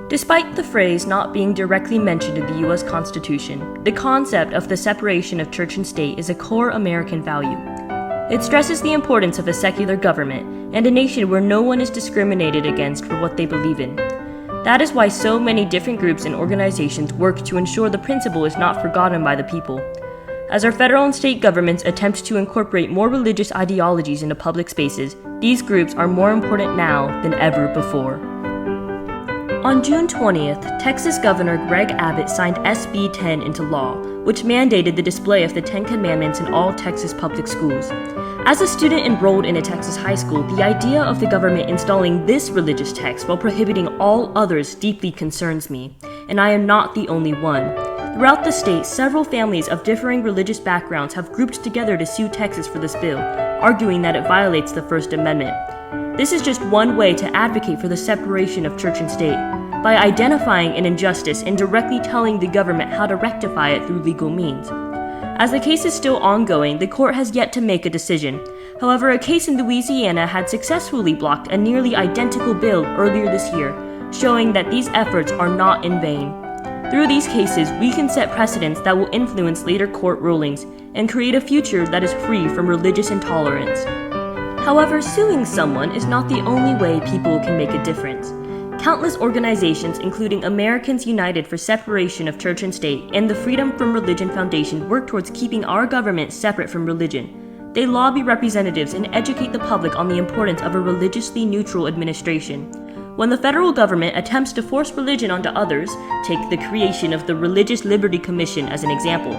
Despite the phrase not being directly mentioned in the U.S. Constitution, the concept of the separation of church and state is a core American value. It stresses the importance of a secular government and a nation where no one is discriminated against for what they believe in. That is why so many different groups and organizations work to ensure the principle is not forgotten by the people. As our federal and state governments attempt to incorporate more religious ideologies into public spaces, these groups are more important now than ever before. On June 20th, Texas Governor Greg Abbott signed SB 10 into law, which mandated the display of the Ten Commandments in all Texas public schools. As a student enrolled in a Texas high school, the idea of the government installing this religious text while prohibiting all others deeply concerns me, and I am not the only one. Throughout the state, several families of differing religious backgrounds have grouped together to sue Texas for this bill, arguing that it violates the First Amendment. This is just one way to advocate for the separation of church and state, by identifying an injustice and directly telling the government how to rectify it through legal means. As the case is still ongoing, the court has yet to make a decision. However, a case in Louisiana had successfully blocked a nearly identical bill earlier this year, showing that these efforts are not in vain. Through these cases, we can set precedents that will influence later court rulings and create a future that is free from religious intolerance. However, suing someone is not the only way people can make a difference. Countless organizations, including Americans United for Separation of Church and State and the Freedom from Religion Foundation, work towards keeping our government separate from religion. They lobby representatives and educate the public on the importance of a religiously neutral administration. When the federal government attempts to force religion onto others, take the creation of the Religious Liberty Commission as an example,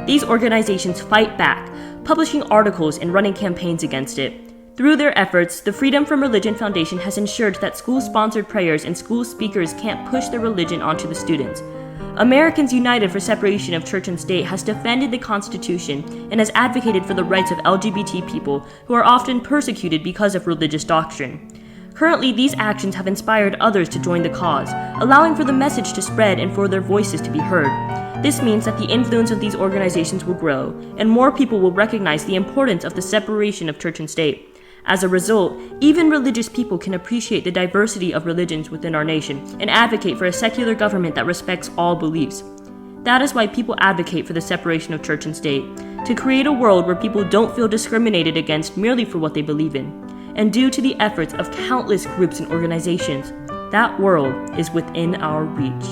these organizations fight back, publishing articles and running campaigns against it. Through their efforts, the Freedom from Religion Foundation has ensured that school-sponsored prayers and school speakers can't push their religion onto the students. Americans United for Separation of Church and State has defended the Constitution and has advocated for the rights of LGBT people who are often persecuted because of religious doctrine. Currently, these actions have inspired others to join the cause, allowing for the message to spread and for their voices to be heard. This means that the influence of these organizations will grow, and more people will recognize the importance of the separation of church and state. As a result, even religious people can appreciate the diversity of religions within our nation and advocate for a secular government that respects all beliefs. That is why people advocate for the separation of church and state, to create a world where people don't feel discriminated against merely for what they believe in. And due to the efforts of countless groups and organizations, that world is within our reach.